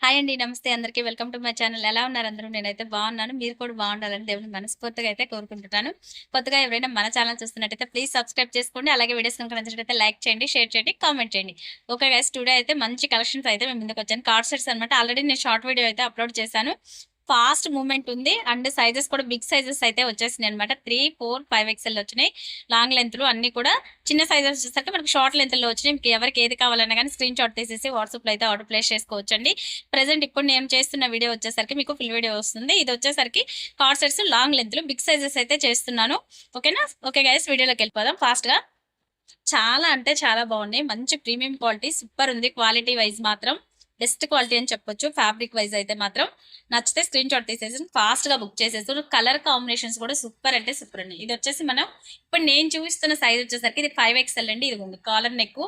Hi అండి. నమస్తే అందరికీ. Welcome to my channel. ఎలా ఉన్నారు అందరూ? నేనైతే బాగున్నాను. మీరు కూడా బాగుండాలని దేవుడిని మనస్ఫూర్తిగా అయితే కోరుకుంటున్నాను. కొత్తగా ఎవరైనా మన ఛానల్ చూస్తున్నట్టయితే ప్లీజ్ సబ్స్క్రైబ్ చేసుకోండి. అలాగే వీడియోస్ కనుక నచ్చినట్టయితే లైక్ చేయండి, షేర్ చేయండి, కామెంట్ చేయండి. ఓకే గైస్, టుడే అయితే మంచి కలెక్షన్స్ అయితే మేము ముందుకొచ్చాను. కార్డ్ సెట్స్ అనమాట. ఆల్రెడీ నేను షార్ట్ వీడియో అయితే అప్లోడ్ చేశాను. ఫాస్ట్ మూవ్‌మెంట్ ఉంది. అండ్ సైజెస్ కూడా బిగ్ సైజెస్ అయితే వచ్చేసినాయన్నమాట. 3, 4, 5 ఎక్స్ఎల్ వచ్చినాయి. లాంగ్ లెంత్‌లు అన్నీ కూడా. చిన్న సైజెస్ వచ్చేసరికి మనకు షార్ట్ లెంత్‌లో వచ్చినాయి. మీకు ఎవరికి ఏది కావాలన్నా గానీ స్క్రీన్ షాట్ తీసేసి వాట్సాప్‌లో అయితే ఆర్డర్ ప్లేస్ చేసుకోవచ్చండి. ప్రెజెంట్ ఇప్పుడు నేను చేస్తున్న వీడియో వచ్చేసరికి మీకు ఫుల్ వీడియో వస్తుంది. ఇది వచ్చేసరికి కార్డ్ సెట్స్ లాంగ్ లెంత్‌లు బిగ్ సైజెస్ అయితే చేస్తున్నాను. ఓకేనా? ఓకే గైస్, వీడియోలోకి వెళ్ళిపోదాం ఫాస్ట్‌గా. చాలా అంటే చాలా బాగున్నాయి. మంచి ప్రీమియం క్వాలిటీ, సూపర్ ఉంది. క్వాలిటీ వైజ్ మాత్రం బెస్ట్ క్వాలిటీ అని చెప్పొచ్చు. ఫ్యాబ్రిక్ వైజ్ అయితే మాత్రం నచ్చితే స్క్రీన్ షాట్ తీసేసి ఫాస్ట్ గా బుక్ చేసేసి. కలర్ కాంబినేషన్స్ కూడా సూపర్ అంటే సూపర్ ఉన్నాయి. ఇది వచ్చేసి మనం ఇప్పుడు నేను చూపిస్తున్న సైజ్ వచ్చేసరికి ఇది 5XL అండి. ఇది ఉంది కాలర్ నెక్.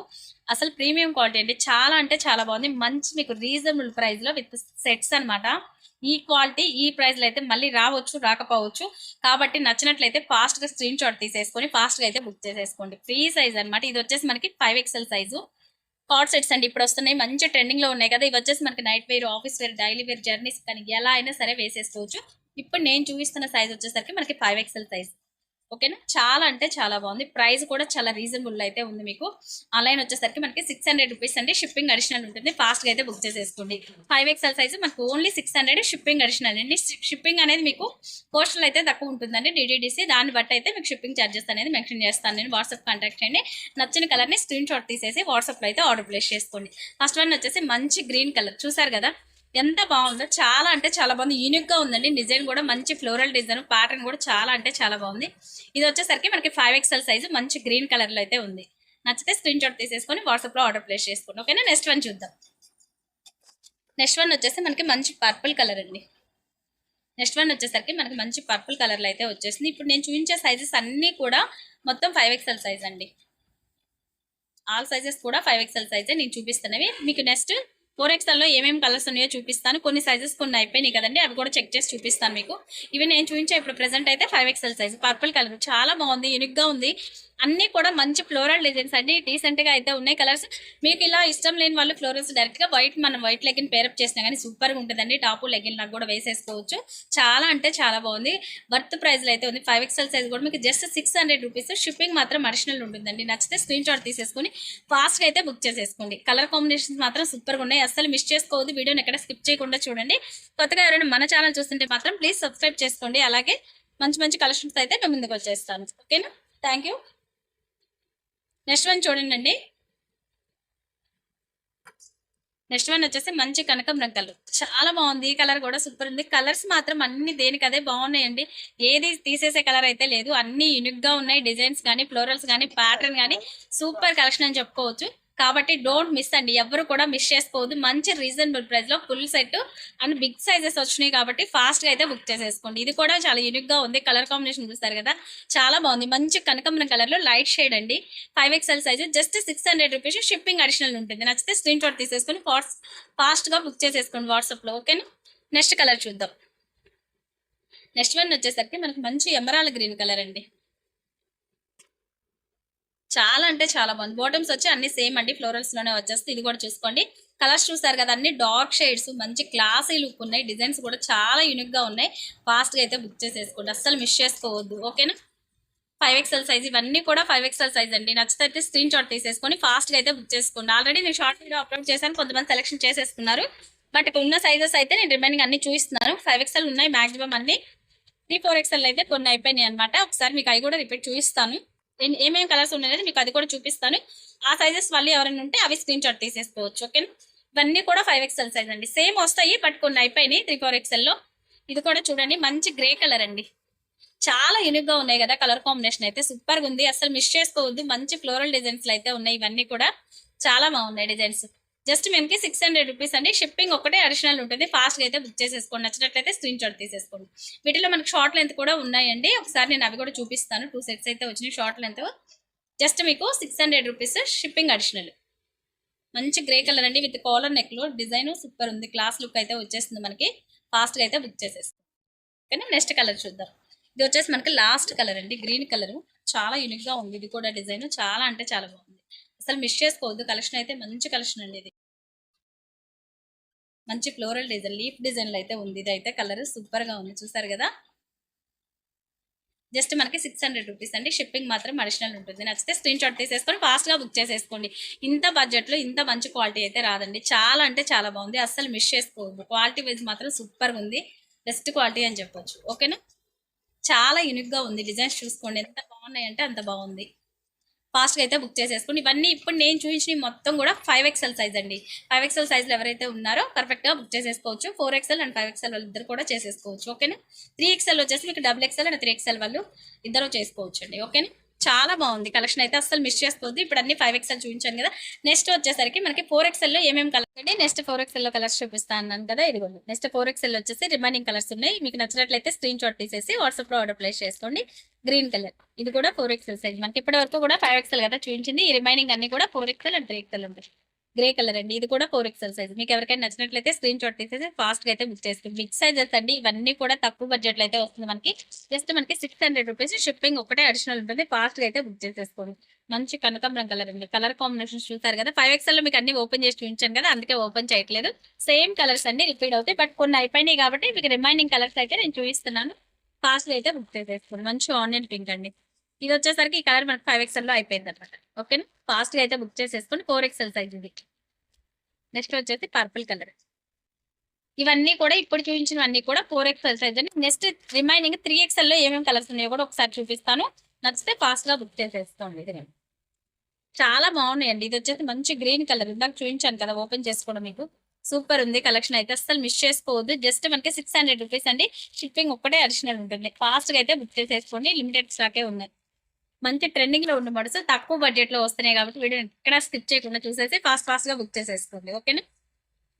అసలు ప్రీమియం క్వాలిటీ అండి. చాలా అంటే చాలా బాగుంది. మంచి మీకు రీజనబుల్ ప్రైస్ లో విత్ సెట్స్ అనమాట. ఈ క్వాలిటీ ఈ ప్రైస్ లో అయితే మళ్ళీ రావచ్చు, రాకపోవచ్చు. కాబట్టి నచ్చినట్లయితే ఫాస్ట్ గా స్క్రీన్ షాట్ తీసేసుకొని ఫాస్ట్ గా అయితే బుక్ చేసేసుకోండి. ఫ్రీ సైజ్ అనమాట. ఇది వచ్చేసి మనకి 5XL సైజు. కార్డ్ సెట్స్ అండి. ఇప్పుడు వస్తున్నాయి, మంచి ట్రెండింగ్ లో ఉన్నాయి కదా. ఇవి వచ్చేసి మనకి night wear, office wear, daily wear, journeys కానీ ఎలా అయినా సరే వేసేసుకోవచ్చు. ఇప్పుడు నేను చూపిస్తున్న సైజ్ వచ్చేసరికి మనకి 5XL సైజ్. ఓకేనా? చాలా అంటే చాలా బాగుంది. ప్రైస్ కూడా చాలా రీజనబుల్ అయితే ఉంది. మీకు ఆన్లైన్ వచ్చేసరికి మనకి 600 రూపీస్ అండి. షిప్పింగ్ అడిషనల్ ఉంటుంది. ఫాస్ట్ గా అయితే బుక్ చేసేసుకోండి. 5XL సైజ్ మనకు ఓన్లీ 600, షిప్పింగ్ అడిషనల్ అండి. షిప్పింగ్ అనేది మీకు పోస్టల్ అయితే తక్కువ ఉంటుందండి, డిడిడిసి. దాన్ని బట్టి అయితే మీకు షిప్పింగ్ ఛార్జెస్ అనేది మెన్షన్ చేస్తాను నేను. వాట్సాప్ కాంటాక్ట్ చేయండి. నచ్చిన కలర్ ని స్క్రీన్ షాట్ తీసేసి వాట్సాప్ లో అయితే ఆర్డర్ ప్లేస్ చేసుకోండి. ఫస్ట్ వన్ వచ్చేసి మంచి గ్రీన్ కలర్. చూసారు కదా ఎంత బాగుందో. చాలా అంటే చాలా బాగుంది. యూనిక్ గా ఉందండి. డిజైన్ కూడా మంచి ఫ్లోరల్ డిజైన్, ప్యాటర్న్ కూడా చాలా అంటే చాలా బాగుంది. ఇది వచ్చేసరికి మనకి 5XL సైజు మంచి గ్రీన్ కలర్ లో అయితే ఉంది. నచ్చితే స్క్రీన్ షాట్ తీసేసుకొని వాట్సాప్ లో ఆర్డర్ ప్లేస్ చేసుకోండి. ఓకేనా? నెక్స్ట్ వన్ చూద్దాం. నెక్స్ట్ వన్ వచ్చేసి మనకి మంచి పర్పుల్ కలర్ అండి. నెక్స్ట్ వన్ వచ్చేసరికి మనకి మంచి పర్పుల్ కలర్ లో అయితే వచ్చేసింది. ఇప్పుడు నేను చూపించే సైజెస్ అన్ని కూడా మొత్తం 5XL సైజ్ అండి. ఆల్ సైజెస్ కూడా 5XL సైజే నేను చూపిస్తున్నవి. మీకు నెక్స్ట్ 4XL లో ఏమేమి కలర్స్ ఉన్నాయో చూపిస్తాను. కొన్ని సైజెస్ కొన్ని అయిపోయినాయి కదండి, అవి కూడా చెక్ చేసి చూపిస్తాను మీకు. ఇవి నేను చూపించే ఇప్పుడు ప్రెసెంట్ అయితే 5XL సైజ్. పర్పుల్ కలర్ చాలా బాగుంది, యూనిక్ గా ఉంది. అన్ని కూడా మంచి ఫ్లోరల్ డిజైన్స్ అండి. డీసెంట్ గా అయితే ఉన్నాయి కలర్స్. మీకు ఇలా ఇష్టం లేని వాళ్ళు ఫ్లోరల్స్ డైరెక్ట్ గా మనం వైట్ లెగిన్ పేరప్ చేసినా కానీ సూపర్ గా ఉంటుందండి. టాపు లెగిన్ లాగా కూడా వేసేసుకోవచ్చు. చాలా అంటే చాలా బాగుంది. వర్త్ ప్రైస్ లో అయితే ఉంది. 5XL సైజ్ కూడా మీకు జస్ట్ 600 రూపీస్. షిప్పింగ్ మాత్రం అడిషనల్ ఉంటుందండి. నచ్చితే స్క్రీన్ షాట్ తీసేసుకుని ఫాస్ట్ గా అయితే బుక్ చేసేసుకోండి. కలర్ కాంబినేషన్స్ మాత్రం సూపర్ గా ఉన్నాయి. అసలు మిస్ చేసుకోవద్దు. వీడియోని ఎక్కడ స్కిప్ చేయకుండా చూడండి. కొత్తగా ఎవరైనా మన ఛానల్ చూస్తుంటే మాత్రం ప్లీజ్ సబ్స్క్రైబ్ చేసుకోండి. అలాగే మంచి మంచి కలెక్షన్స్ అయితే మేము ముందుకు వచ్చేస్తాను. ఓకేనా? Thank you. నెక్స్ట్ వన్ చూడండి. నెక్స్ట్ వన్ వచ్చేసి మంచి కనకం రంగు కలర్. చాలా బాగుంది. ఈ కలర్ కూడా సూపర్ ఉంది. కలర్స్ మాత్రం అన్ని దేనికదే బాగున్నాయండి. ఏది తీసేసే కలర్ అయితే లేదు. అన్ని యూనిక్ గా ఉన్నాయి. డిజైన్స్ కానీ, ఫ్లోరల్స్ కానీ, ప్యాటర్న్ కానీ సూపర్ కలెక్షన్ అని చెప్పుకోవచ్చు. కాబట్టి డోంట్ మిస్ అండి. ఎవరు కూడా మిస్ చేసుకోవద్దు. మంచి రీజనబుల్ ప్రైస్ లో full set and big sizes వచ్చినాయి కాబట్టి ఫాస్ట్ గా అయితే బుక్ చేసేసుకోండి. ఇది కూడా చాలా యూనిక్ గా ఉంది. కలర్ కాంబినేషన్ చూస్తారు కదా, చాలా బాగుంది. మంచి కనకం కలర్ లో లైట్ షేడ్ అండి. 5XL size just 600 rupees. Shipping additional ఉంటుంది. నచ్చితే స్క్రీన్ షాట్ తీసేసుకొని ఫాస్ట్ గా బుక్ చేసేసుకోండి వాట్సాప్ లో. ఓకేనా? నెక్స్ట్ కలర్ చూద్దాం. నెక్స్ట్ వన్ వచ్చేసరికి మనకి మంచి ఎమరాల్డ్ గ్రీన్ కలర్ అండి. చాలా అంటే చాలా బాగుంది. బాటమ్స్ వచ్చి అన్ని సేమ్ అండి, ఫ్లోరల్స్ లోనే వచ్చేస్తుంది. ఇది కూడా చూసుకోండి. కలర్స్ చూసారు కదా, అన్ని డార్క్ షేడ్స్, మంచి క్లాసీ లుక్ ఉన్నాయి. డిజైన్స్ కూడా చాలా యూనిక్ గా ఉన్నాయి. ఫాస్ట్ గా అయితే బుక్ చేసేసుకోండి. అస్సలు మిస్ చేసుకోవద్దు. ఓకేనా? 5XL size. ఇవన్నీ కూడా 5XL సైజ్ అండి. నచ్చితే స్క్రీన్ షాట్ తీసేసుకొని ఫాస్ట్ గా అయితే బుక్ చేసుకోండి. ఆల్రెడీ నేను షార్ట్ వీడియో అప్లోడ్ చేశాను. కొంతమంది సెలెక్షన్ చేసేసుకున్నారు. బట్ ఇప్పుడు ఉన్న సైజెస్ అయితే నేను రిమైనింగ్ అన్ని చూపిస్తున్నాను. 5XL ఉన్నాయి మాక్సిమం అన్ని. 3, 4XL అయితే కొన్ని అయిపోయినాయి అనమాట. ఒకసారి మీకు అవి కూడా రిపీట్ చూపిస్తాను. ఏమేమి కలర్స్ ఉన్నాయనేది మీకు అది కూడా చూపిస్తాను. ఆ సైజెస్ మళ్ళీ ఎవరైనా ఉంటే అవి స్క్రీన్ షాట్ తీసేసుకోవచ్చు. ఓకేనా? ఇవన్నీ కూడా 5XL సైజ్ అండి. సేమ్ వస్తాయి, బట్ కొన్ని అయిపోయినాయి 3, 4XL లో. ఇది కూడా చూడండి, మంచి గ్రే కలర్ అండి. చాలా యూనిక్ గా ఉన్నాయి కదా. కలర్ కాంబినేషన్ అయితే సూపర్ గా ఉంది. అసలు మిస్ చేసుకోవద్దు. మంచి ఫ్లోరల్ డిజైన్స్ అయితే ఉన్నాయి. ఇవన్నీ కూడా చాలా బాగున్నాయి డిజైన్స్. జస్ట్ మేమకి 600 రూపీస్ అండి. షిప్పింగ్ ఒకటే అడిషనల్ ఉంటుంది. ఫాస్ట్ గా అయితే బుక్ చేసేసుకోండి. నచ్చినట్లయితే స్క్రీన్ షాట్ తీసేసుకోండి. వీటిలో మనకి షార్ట్ లెంత్ కూడా ఉన్నాయండి. ఒకసారి నేను అవి కూడా చూపిస్తాను. 2 సెట్స్ అయితే వచ్చినాయి షార్ట్ లెంత్. జస్ట్ మీకు 600 రూపీస్. Shipping additional. మంచి గ్రే కలర్ అండి విత్ కాలర్ నెక్ లో. డిజైన్ సూపర్ ఉంది. క్లాస్ లుక్ అయితే వచ్చేస్తుంది మనకి. ఫాస్ట్ గా అయితే బుక్ చేసేసుకోండి. కానీ నెక్స్ట్ కలర్ చూద్దాం. ఇది వచ్చేసి మనకి లాస్ట్ కలర్ అండి, గ్రీన్ కలర్. చాలా యూనిక్ గా ఉంది. ఇది కూడా డిజైన్ చాలా అంటే చాలా బాగుంది. అసలు మిస్ చేసుకోవద్దు. కలెక్షన్ అయితే మంచి కలెక్షన్ అండి. ఇది మంచి ఫ్లోరల్ డిజైన్, లీఫ్ డిజైన్లో అయితే ఉంది. ఇది అయితే కలర్ సూపర్గా ఉంది, చూసారు కదా. జస్ట్ మనకి 600 రూపీస్ అండి. షిప్పింగ్ మాత్రం అడిషనల్ ఉంటుంది. నచ్చితే స్క్రీన్ షాట్ తీసేసుకొని ఫాస్ట్గా బుక్ చేసేసుకోండి. ఇంత బడ్జెట్లో ఇంత మంచి క్వాలిటీ అయితే రాదండి. చాలా అంటే చాలా బాగుంది, అస్సలు మిస్ చేసుకోవద్దు. క్వాలిటీ వైజ్ మాత్రం సూపర్గా ఉంది, బెస్ట్ క్వాలిటీ అని చెప్పొచ్చు. ఓకేనా, చాలా యూనిక్గా ఉంది. డిజైన్స్ చూసుకోండి ఎంత బాగున్నాయి అంటే అంత బాగుంది. ఫాస్ట్గా అయితే బుక్ చేసేసుకోండి. ఇవన్నీ ఇప్పుడు నేను చూపించిన మొత్తం కూడా 5XL సైజ్ అండి. 5XL సైజ్లో ఎవరైతే ఉన్నారో పర్ఫెక్ట్గా బుక్ చేసేసుకోవచ్చు. 4XL అండ్ 5XL వాళ్ళు ఇద్దరు కూడా చేసేసుకోవచ్చు. ఓకేనా, 3XL వచ్చేసి మీకు XXL అండ్ 3XL వాళ్ళు ఇద్దరు చేసుకోవచ్చు అండి. ఓకేనా, చాలా బాగుంది కలెక్షన్ అయితే, అస్సలు మిస్ చేసుకోవద్దు. ఇప్పుడు అన్ని 5XL చూపించాను కదా. నెక్స్ట్ వచ్చేసరికి మనకి 4XL లో ఏమేమి కలర్స్ అండి. నెక్స్ట్ 4XL లో కలర్స్ చూపిస్తాను అన్నాను కదా, ఇదిగోండి. నెక్స్ట్ 4XL వచ్చేసి రిమైనింగ్ కలర్స్ ఉన్నాయి. మీకు నచ్చినట్లయితే స్క్రీన్ షాట్ తీసేసి వాట్సాప్ లో ఆర్డర్ ప్లేస్ చేసుకోండి. గ్రీన్ కలర్, ఇది కూడా 4XL సైజ్. మనకి ఇప్పటి వరకు కూడా 5XL కదా చూపించింది. ఈ రిమైనింగ్ అన్ని కూడా 4XL అండ్ 3XL ఉంటాయి. గ్రే కలర్ అండి, ఇది కూడా 4XL సైజ్. మీకు ఎవరికైనా నచ్చినట్లయితే స్క్రీన్ షాట్ తీసేసి ఫాస్ట్ గా అయితే బుక్ చేసుకోండి. బిగ్ సైజెస్ అండి, ఇవన్నీ కూడా తక్కువ బడ్జెట్ లో అయితే వస్తుంది మనకి. జస్ట్ మనకి 600 రూపీస్ షిప్పింగ్ ఒకటే అడిషనల్ ఉంటుంది. ఫాస్ట్ గా అయితే బుక్ చేసేసుకోండి. మంచి కనకాంబరం కలర్ అండి. కలర్ కాంబినేషన్ చూసారు కదా. 5XL లో మీకు అన్ని ఓపెన్ చేసి చూపించాను కదా, అందుకే ఓపెన్ చేయట్లేదు. సేమ్ కలర్స్ అండి, రిపీట్ అవుతాయి. బట్ కొన్ని అయిపోయినాయి కాబట్టి మీకు రిమైనింగ్ కలర్స్ అయితే నేను చూపిస్తున్నాను. ఫాస్ట్ గా అయితే బుక్ చేసేసుకోండి. మంచి ఆనియన్ పింక్ అండి. ఇది వచ్చేసరికి ఈ కలర్ మనకి 5XL లో అయిపోయింది అనమాట. ఓకేనా, ఫాస్ట్ గా అయితే బుక్ చేసేసుకోండి. 4XL సైజ్ ఇది. నెక్స్ట్ వచ్చేసి పర్పుల్ కలర్. ఇవన్నీ కూడా ఇప్పుడు చూపించినవన్నీ కూడా 4XL సైజ్ అండి. నెక్స్ట్ రిమైనింగ్ 3XL లో ఏమేమి కలర్స్ ఉన్నాయో కూడా ఒకసారి చూపిస్తాను. నచ్చితే ఫాస్ట్ గా బుక్ చేసేసుకోండి. ఇది చాలా బాగున్నాయండి. ఇది వచ్చేసి మంచి గ్రీన్ కలర్, ఇందాక చూపించాను కదా ఓపెన్ చేసుకోవడం. మీకు సూపర్ ఉంది కలెక్షన్ అయితే, అస్సలు మిస్ చేసుకోవద్దు. జస్ట్ మనకి 600 రూపీస్ అండి. షిప్పింగ్ ఒక్కటే అడిషనల్ ఉంటుంది. ఫాస్ట్ గా అయితే బుక్ చేసేసుకోండి. లిమిటెడ్ స్టాకే ఉన్నాయి. మంచి ట్రెండింగ్ లో ఉన్న మోడల్స్ తక్కువ బడ్జెట్ లో వస్తున్నాయి కాబట్టి వీడియో ఎక్కడ స్కిప్ చేయకుండా చూసేసి ఫాస్ట్ గా బుక్ చేసేసుకోండి. ఓకేనా,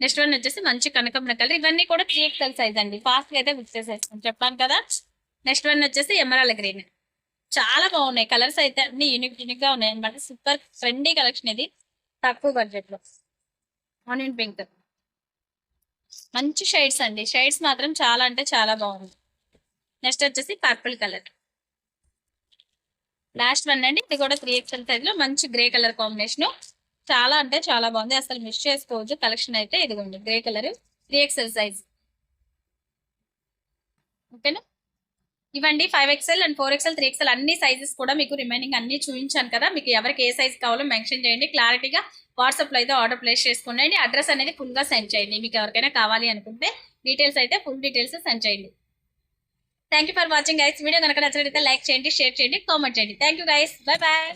నెక్స్ట్ వన్ వచ్చేసి మంచి కనకాంబరం కలర్. ఇవన్నీ కూడా 3XL సైజ్ అండి. ఫాస్ట్ గా అయితే బుక్ చేసేసుకోండి, చెప్పాను కదా. నెక్స్ట్ వన్ వచ్చేసి ఎమరాల్డ్ గ్రీన్. చాలా బాగున్నాయి కలర్స్ అయితే, అన్ని యూనిక్ గా ఉన్నాయి అనమాట. సూపర్ ట్రెండీ కలెక్షన్ ఇది, తక్కువ బడ్జెట్ లో. ఆనియన్ పింక్, మంచి షేడ్స్ అండి. షేడ్స్ మాత్రం చాలా అంటే చాలా బాగుంది. నెక్స్ట్ వచ్చేసి పర్పుల్ కలర్. లాస్ట్ వన్ అండి, ఇది కూడా 3XL సైజ్ లో మంచి గ్రే కలర్ కాంబినేషన్. చాలా అంటే చాలా బాగుంది, అసలు మిస్ చేసుకోవచ్చు. కలెక్షన్ అయితే ఇదిగోండి, గ్రే కలర్ 3XL సైజ్. ఓకేనా, ఇవ్వండి 5XL అండ్ 4XL 3XL అన్ని సైజెస్ కూడా మీకు రిమైనింగ్ అన్ని చూపించాను కదా. మీకు ఎవరికి ఏ సైజ్ కావాలో మెన్షన్ చేయండి. క్లారిటీగా వాట్సాప్ లో అయితే ఆర్డర్ ప్లేస్ చేసుకోండి. అడ్రస్ అనేది ఫుల్ గా సెండ్ చేయండి. మీకు ఎవరికైనా కావాలి అనుకుంటే డీటెయిల్స్ అయితే ఫుల్ డీటెయిల్స్ సెండ్ చేయండి. Thank you for watching guys. Video కనుక నచ్చినట్లయితే లైక్ చేయండి, షేర్ చేయండి, కామెంట్ చేయండి. Thank you guys, bye bye.